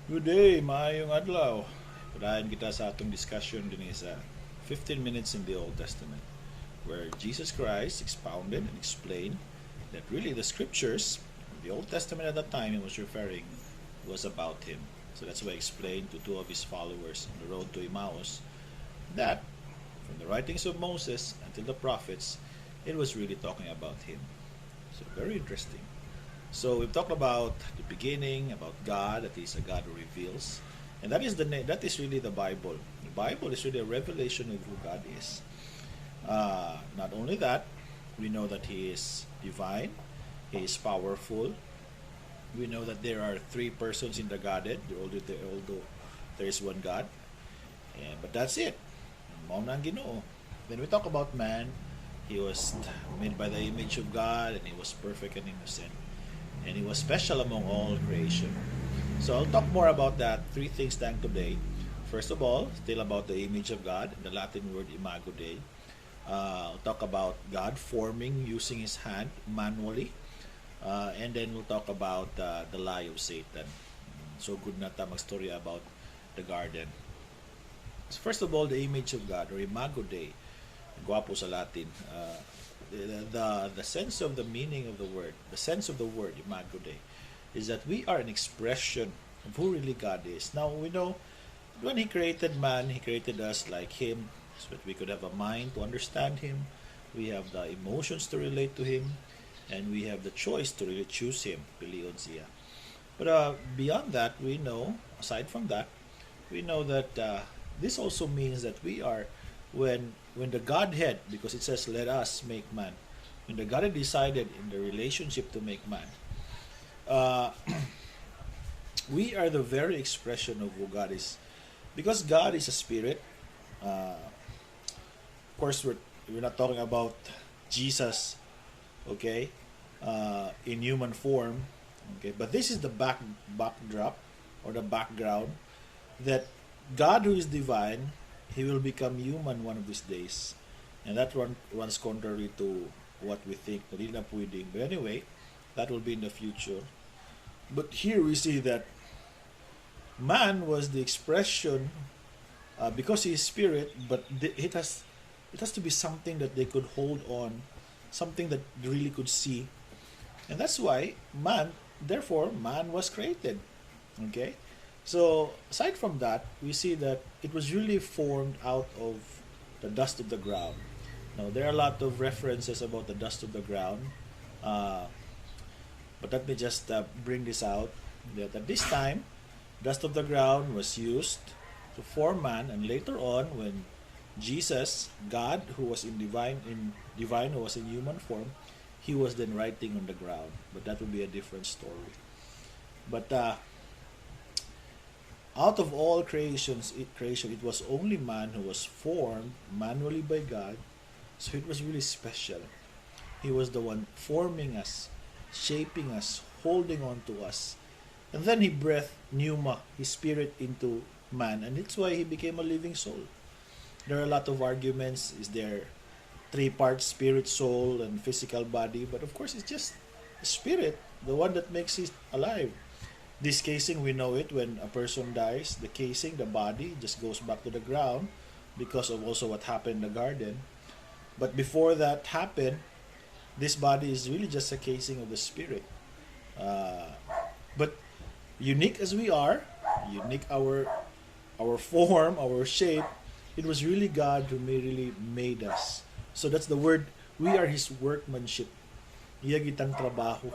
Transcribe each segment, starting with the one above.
Good day, maayong adlaw. Padayon kita sa atong discussion din sa 15 minutes in the Old Testament, where Jesus Christ expounded and explained that really the scriptures, the Old Testament at that time he was referring, was about him. So that's why I explained to two of his followers on the road to Emmaus that from the writings of Moses until the prophets, it was really talking about him. So very interesting. So we've talked about the beginning, about God, that He's a God who reveals, and that is really the Bible. The Bible is really a revelation of who God is. Not only that, we know that He is divine, He is powerful. We know that there are three persons in the Godhead, although there is one God, but that's it. Mao na ang Ginoo. Then we talk about man. He was made by the image of God, and he was perfect and innocent, and he was special among all creation. So I'll talk more about that three things tang today. First of all, still about the image of God, the Latin word Imago Dei. I'll talk about God forming using his hand manually. And then we'll talk about the lie of Satan. So good na ta magstorya about the garden. So first of all, the image of God or Imago Dei. Guwapo sa Latin. The sense of the meaning of the word, the sense of the word Imago Dei, is that we are an expression of who really God is. Now we know when He created man, He created us like Him, so that we could have a mind to understand Him. We have the emotions to relate to Him, and we have the choice to really choose Him. Pilion siya. But beyond that, we know, aside from that, we know that this also means that we are when the Godhead, because it says, "Let us make man," when the Godhead decided in the relationship to make man, uh, we are the very expression of who God is, because God is a spirit. Of course, we're not talking about Jesus, okay, in human form, okay, but this is the backdrop or the background that God, who is divine, he will become human one of these days. And that one runs contrary to what we think. Hindi na pwedeng. But anyway, that will be in the future. But here we see that man was the expression because he is spirit, but it has to be something that they could hold on, something that they really could see. And that's why therefore, man was created. Okay? So, aside from that, we see that it was really formed out of the dust of the ground. Now, there are a lot of references about the dust of the ground, uh, but let me just bring this out. That at this time, dust of the ground was used to form man, and later on, when Jesus, God, who was in divine, who was in human form, he was then writing on the ground. But that would be a different story. But out of all creation, it was only man who was formed manually by God. So it was really special. He was the one forming us, shaping us, holding on to us. And then he breathed pneuma, his spirit, into man. And that's why he became a living soul. There are a lot of arguments. Is there three parts, spirit, soul, and physical body? But of course, it's just spirit, the one that makes it alive. This casing, we know it when a person dies, the casing, the body, just goes back to the ground because of also what happened in the garden. But before that happened, this body is really just a casing of the spirit. Uh, but unique as we are, unique our form, our shape, it was really God who really made us. So that's the word. We are His workmanship. Iya gitang trabaho.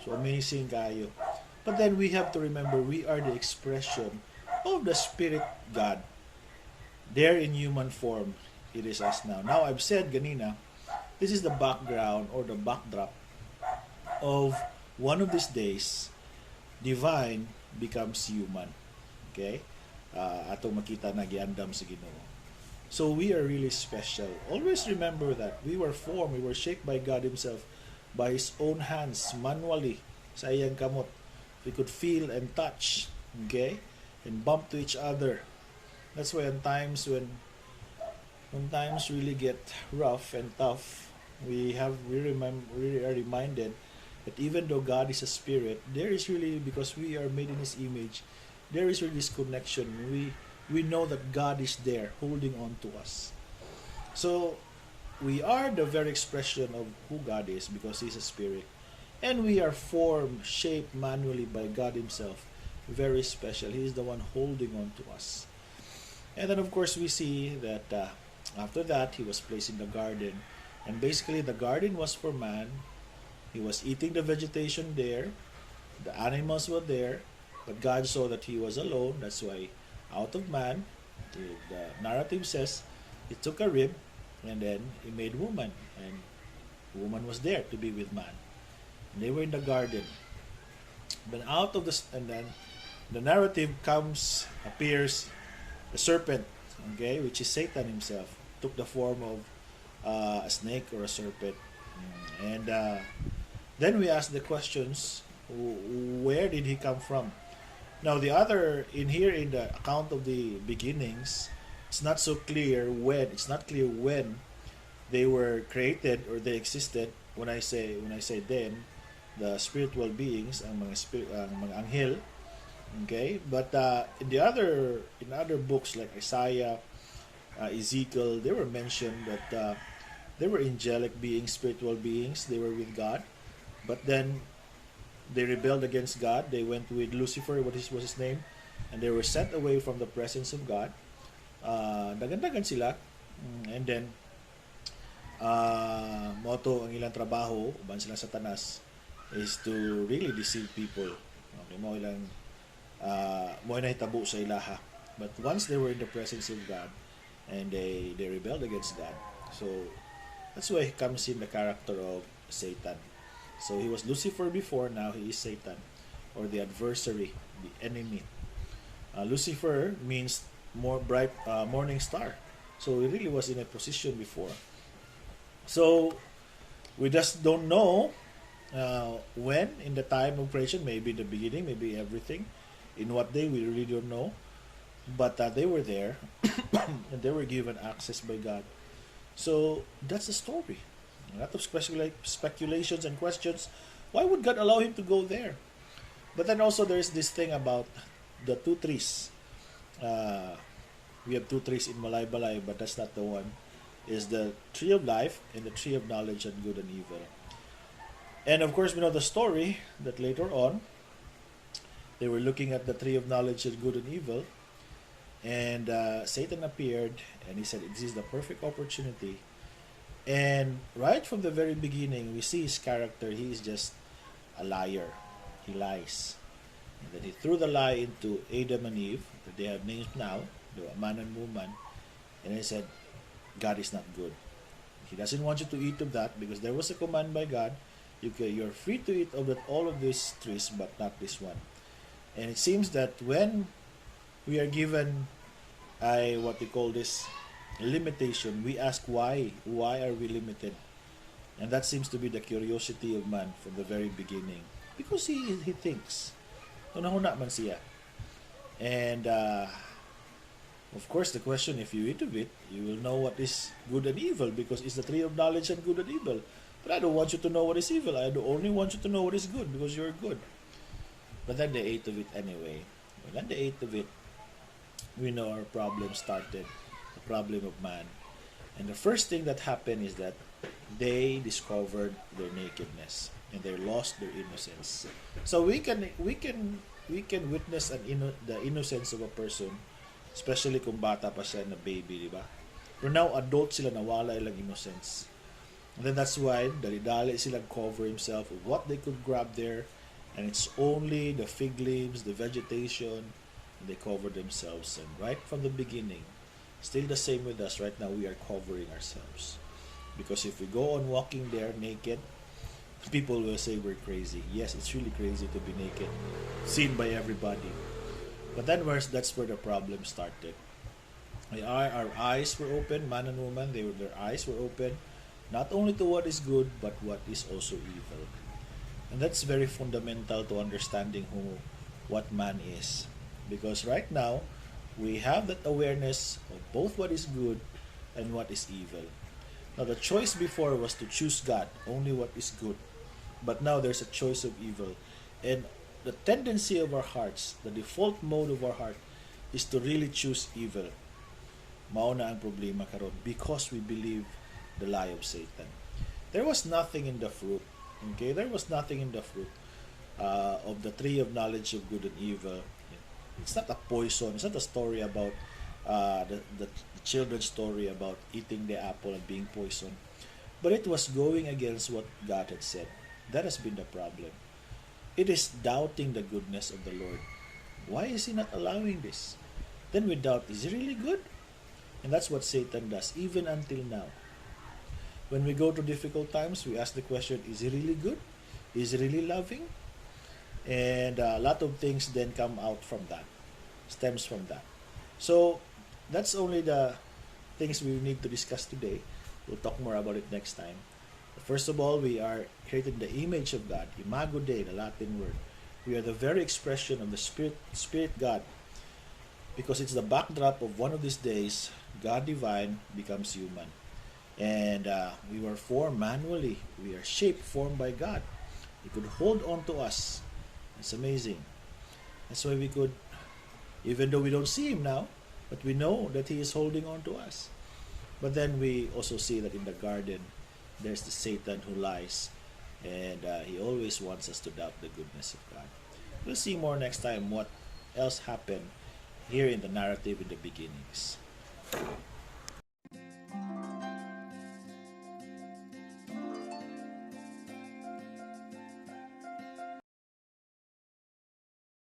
So amazing kayo. But then we have to remember we are the expression of the Spirit God. There in human form, it is us now. Now I've said ganina, this is the background or the backdrop of one of these days, divine becomes human. Okay? Atong makita na giandam sa Ginoo. So we are really special. Always remember that we were formed, we were shaped by God Himself, by His own hands, manually, sa iyang kamot. We could feel and touch, okay, and bump to each other. That's why in times when times really get rough and tough, we are reminded that even though God is a spirit, there is really, because we are made in His image, there is really this connection. We know that God is there holding on to us. So we are the very expression of who God is because He's a spirit. And we are formed, shaped manually by God Himself. Very special. He is the one holding on to us. And then, of course, we see that after that, He was placed in the garden. And basically, the garden was for man. He was eating the vegetation there. The animals were there. But God saw that He was alone. That's why, out of man, the narrative says, He took a rib and then He made woman. And woman was there to be with man. And they were in the garden. But out of this, and then the narrative appears the serpent, okay, which is Satan himself, took the form of a snake or a serpent. And then we ask the questions, where did he come from? Now the other, in here in the account of the beginnings, it's not so clear when, they were created or they existed. When I say then, the spiritual beings, ang mga anghel, okay, but in other books like Isaiah, Ezekiel, they were mentioned that they were angelic beings, spiritual beings. They were with God, but then they rebelled against God. They went with Lucifer, what was his name, and they were sent away from the presence of God. Dagan-dagan sila, and then moto ang ilang trabaho uban sila Satanas is to really deceive people. Okay, mo ilang mo na hitabo sa ilaha. But once they were in the presence of God and they rebelled against God, so that's why he comes in the character of Satan. So he was Lucifer before, now he is Satan, or the adversary, the enemy. Lucifer means more bright morning star. So he really was in a position before. So we just don't know when in the time of creation, maybe the beginning, maybe everything, in what day, we really don't know. But they were there and they were given access by God. So that's the story. A lot of speculations and questions. Why would God allow him to go there? But then also there's this thing about the two trees. We have two trees in Balay, but that's not the one. Is the tree of life and the tree of knowledge and good and evil. And of course, we know the story that later on, they were looking at the tree of knowledge and good and evil, and Satan appeared, and he said, "This is the perfect opportunity." And right from the very beginning, we see his character. He is just a liar. He lies. And then he threw the lie into Adam and Eve, that they have names now, the man and woman, and he said, God is not good. He doesn't want you to eat of that because there was a command by God. You're free to eat of all of these trees, but not this one. And it seems that when we are given what we call this limitation, we ask why. Why are we limited? And that seems to be the curiosity of man from the very beginning. Because he thinks. Unahuna man siya. And of course, the question, if you eat of it, you will know what is good and evil, because it's the tree of knowledge and good and evil. But I don't want you to know what is evil. I only want you to know what is good, because you're good. But then they ate of it anyway. When they ate of it, we know our problem started, the problem of man. And the first thing that happened is that they discovered their nakedness and they lost their innocence. So we can witness the innocence of a person, especially kung bata pa siya na baby, di ba? Pero now, adult sila, nawala ilang innocence. And then that's why, dali-dali sila cover himself with what they could grab there. And it's only the fig leaves, the vegetation, and they cover themselves. And right from the beginning, still the same with us. Right now, we are covering ourselves. Because if we go on walking there naked, people will say we're crazy. Yes, it's really crazy to be naked, seen by everybody. But then that's where the problem started. Our eyes were open, man and woman, their eyes were open, not only to what is good, but what is also evil. And that's very fundamental to understanding what man is. Because right now, we have that awareness of both what is good and what is evil. Now, the choice before was to choose God, only what is good. But now there's a choice of evil. And the tendency of our hearts, the default mode of our heart, is to really choose evil. Mao na ang problema karon because we believe the lie of Satan. There was nothing in the fruit. Okay, there was nothing in the fruit of the tree of knowledge of good and evil. It's not a poison. It's not a story about the children's story about eating the apple and being poisoned. But it was going against what God had said. That has been the problem. It is doubting the goodness of the Lord. Why is He not allowing this? Then we doubt, is He really good? And that's what Satan does, even until now. When we go to difficult times, we ask the question, is He really good? Is He really loving? And a lot of things then come out from that, stems from that. So that's only the things we need to discuss today. We'll talk more about it next time. First of all, we are created in the image of God, Imago Dei, the Latin word. We are the very expression of the Spirit God, because it's the backdrop of one of these days, God divine becomes human. And we were formed manually. We are shaped, formed by God. He could hold on to us. It's amazing. That's why we could, even though we don't see Him now, but we know that He is holding on to us. But then we also see that in the garden, there's the Satan who lies, and he always wants us to doubt the goodness of God. We'll see more next time what else happened here in the narrative in the beginnings.